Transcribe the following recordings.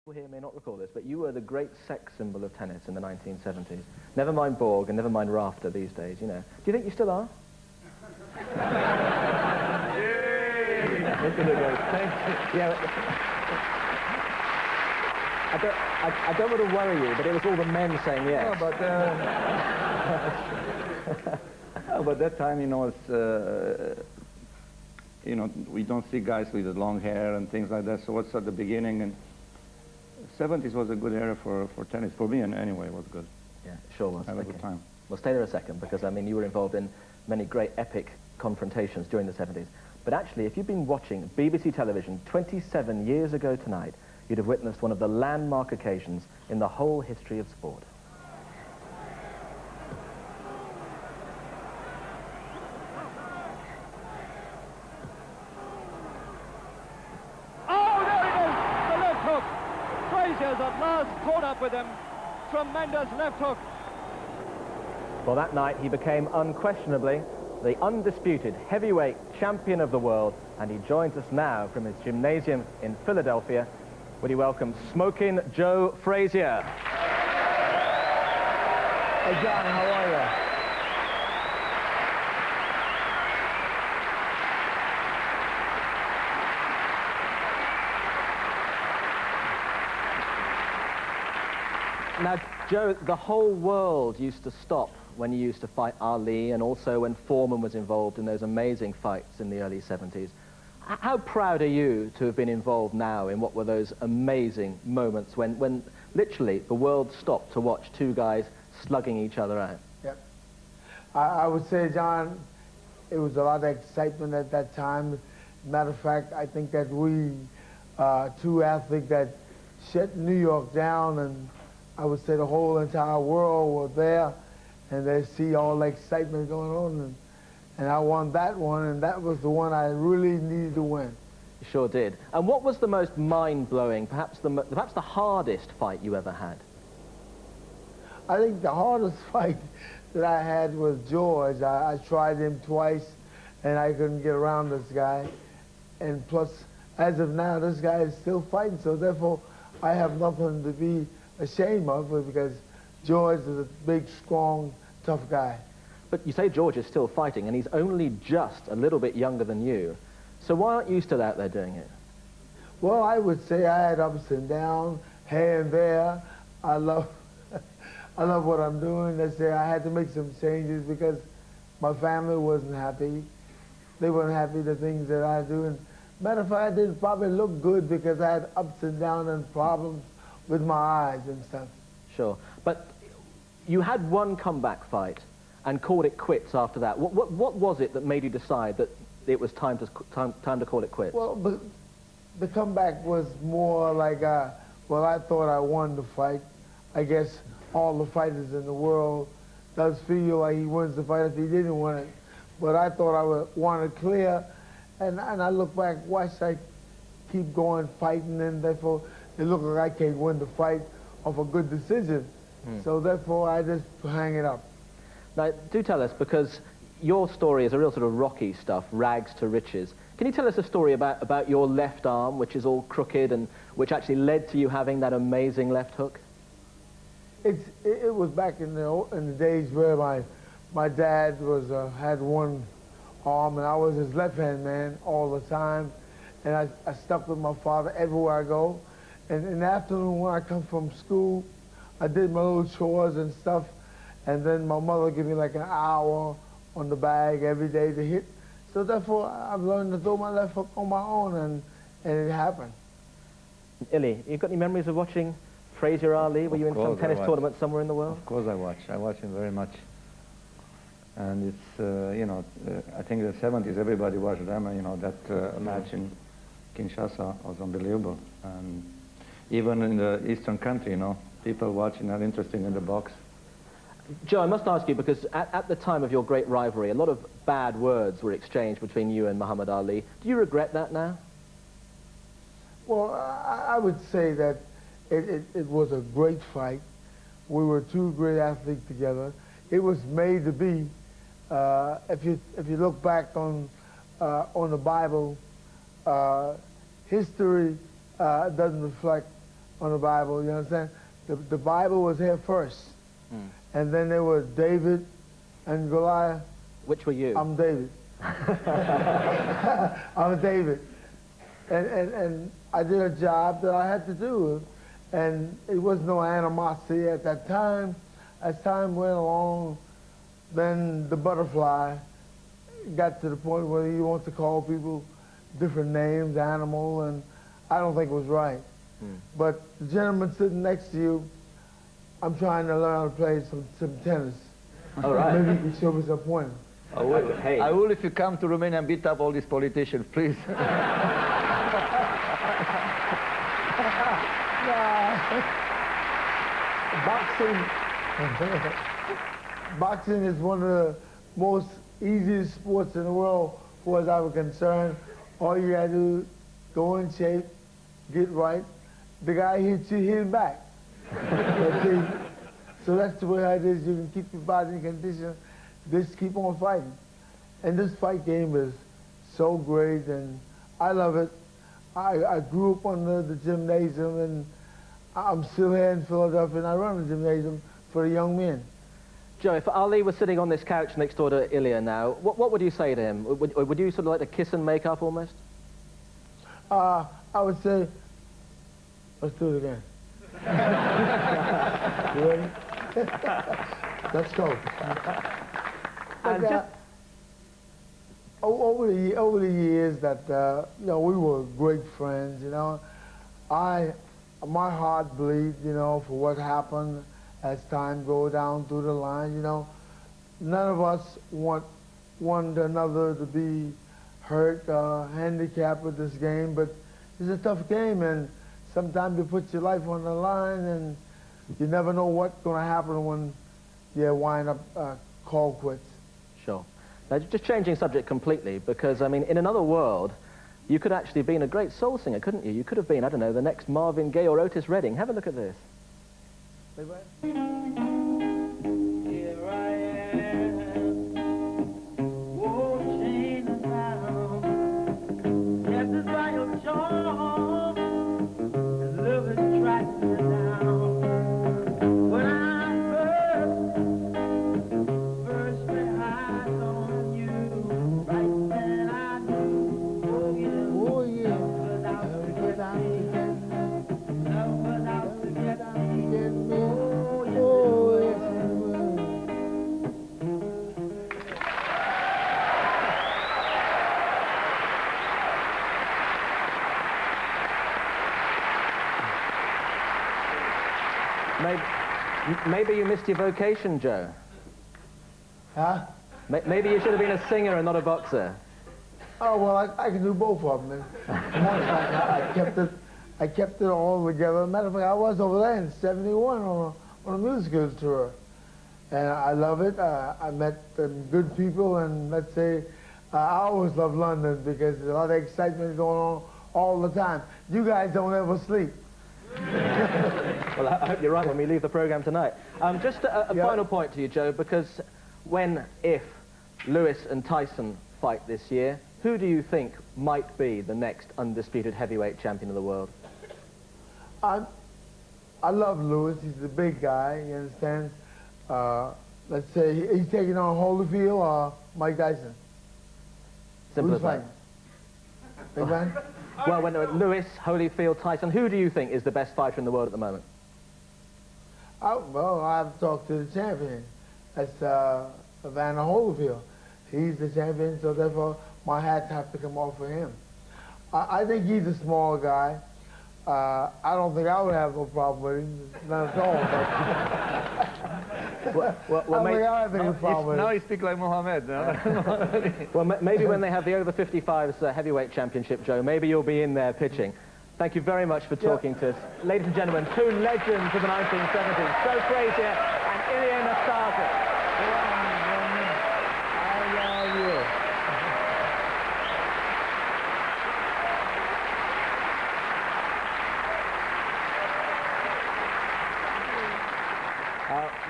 People here may not recall this, but you were the great sex symbol of tennis in the 1970s. Never mind Borg and never mind Rafter these days, you know. Do you think you still are? Yeah. I don't want to worry you, but it was all the men saying yes. No, but that time, you know, it's, we don't see guys with long hair and things like that. So what's at the beginning, and 70s was a good era for tennis for me, and anyway, it was good. Yeah, sure was. Had a good time. Well, stay there a second, because I mean, you were involved in many great epic confrontations during the 70s. But actually, if you've been watching BBC television 27 years ago tonight, you'd have witnessed one of the landmark occasions in the whole history of sport. Oh, there it is! The left hook! Frazier's at last caught up with him. Tremendous left hook. Well, that night he became unquestionably the undisputed heavyweight champion of the world, and he joins us now from his gymnasium in Philadelphia. Would you welcome Smokin Joe Frazier? Hey, John, how are you? Now, Joe, the whole world used to stop when you used to fight Ali, and also when Foreman was involved in those amazing fights in the early 70s. How proud are you to have been involved now in what were those amazing moments when literally the world stopped to watch two guys slugging each other out? Yep. I would say, John, it was a lot of excitement at that time. Matter of fact, I think that we, two athletes that shut New York down, and I would say the whole entire world were there, and they see all the excitement going on, and I won that one, and that was the one I really needed to win. You sure did. And what was the most mind-blowing, perhaps the hardest fight you ever had? I think the hardest fight that I had was George. I tried him twice, and I couldn't get around this guy. And plus, as of now, this guy is still fighting, so therefore, I have nothing to be ashamed of, because George is a big, strong, tough guy. But you say George is still fighting, and he's only just a little bit younger than you. So why aren't you still out there doing it? Well, I would say I had ups and downs, here and there. I love what I'm doing. Let's say I had to make some changes because my family wasn't happy. They weren't happy with the things that I do. And matter of fact, I didn't probably look good because I had ups and downs and problems with my eyes and stuff. Sure. But you had one comeback fight and called it quits after that. What was it that made you decide that it was time to call it quits? Well, but the comeback was more like, well, I thought I won the fight. I guess all the fighters in the world does feel like he wins the fight if he didn't win it. But I thought I would want it clear, and I look back, why should I keep going fighting, and therefore it looked like I can't win the fight of a good decision. So therefore I just hang it up. Now, do tell us, because your story is a real sort of Rocky stuff, rags to riches. Can you tell us a story about your left arm, which is all crooked, and which actually led to you having that amazing left hook? It was back in the days where my dad was had one arm, and I was his left-hand man all the time, and I stuck with my father everywhere I go. And in the afternoon when I come from school, I did my little chores and stuff, and then my mother gave me like an hour on the bag every day to hit. So therefore, I've learned to throw my left hook on my own, and it happened. Illy, you got any memories of watching Frazier Ali? Were you in some tennis tournament somewhere in the world? Of course I watch. I watch him very much. And it's, I think in the 70s, everybody watched them. That match in Kinshasa was unbelievable. And even in the Eastern country, people watching are interested in the box. Joe, I must ask you, because at the time of your great rivalry, a lot of bad words were exchanged between you and Muhammad Ali. Do you regret that now? Well, I would say that it was a great fight. We were two great athletes together. It was made to be. If you look back on the Bible, history doesn't reflect on the Bible, you understand? The Bible was here first. And then there was David and Goliath. Which were you? I'm David. I'm David. And I did a job that I had to do. And it was no animosity at that time. As time went along, then the butterfly got to the point where you want to call people different names, animal, and I don't think it was right. But the gentleman sitting next to you, I'm trying to learn how to play some tennis. All right. Maybe you can show me some pointers. Oh, wait, hey. I will if you come to Romania and beat up all these politicians, please. Boxing is one of the most easiest sports in the world, as far as I was concerned. All you gotta do is go in shape, get right. The guy hits you, hit him back. So that's the way it is. You can keep your body in condition. Just keep on fighting. And this fight game is so great, and I love it. I grew up under the gymnasium, and I'm still here in Philadelphia, and I run a gymnasium for the young men. Joe, if Ali was sitting on this couch next door to Ilya now, what would you say to him? Would you sort of like to kiss and make up almost? I would say, let's do it again. You ready? Let's go. But, over the years that you know, we were great friends. You know, my heart bleeds, you know, for what happened as time goes down through the line. You know, none of us want one another to be hurt, handicapped with this game, but it's a tough game, and sometimes you put your life on the line, and you never know what's going to happen when you wind up call quits. Sure. Now, just changing subject completely, because, I mean, in another world, you could actually have been a great soul singer, couldn't you? You could have been, I don't know, the next Marvin Gaye or Otis Redding. Have a look at this. Here I am, walking around, captured by your charm, and love has tracked me down. When I first lay eyes on you, right then I knew, oh yeah, love was out to get me, love was out to get me. Maybe you missed your vocation, Joe. Huh? Maybe you should have been a singer and not a boxer. Oh, well, I can do both of them. I kept it all together. Matter of fact, I was over there in '71 on a musical tour. And I love it. I met good people, and let's say, I always love London because there's a lot of excitement going on all the time. You guys don't ever sleep. Well, I hope you're right when we leave the program tonight. Just a final point to you, Joe, because if Lewis and Tyson fight this year, who do you think might be the next undisputed heavyweight champion of the world? I love Lewis. He's the big guy, you understand? Let's say he's taking on Holyfield or Mike Tyson. Simple Who's as that. fighting? Big man? Well, when Lewis, Holyfield, Tyson, who do you think is the best fighter in the world at the moment? Well, I have to talk to the champion. That's Evander Holyfield. He's the champion, so therefore my hats have to come off for him. I think he's a small guy. I don't think I would have no problem with him, not at all. Now he speaks like Mohammed. No? Well, maybe when they have the over 55s heavyweight championship, Joe, maybe you'll be in there pitching. Thank you very much for talking to us. Ladies and gentlemen, two legends of the 1970s, Joe Frazier and Ilya Nastasic. I love you.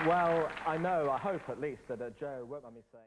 Well, I hope at least that Joe won't mind me saying.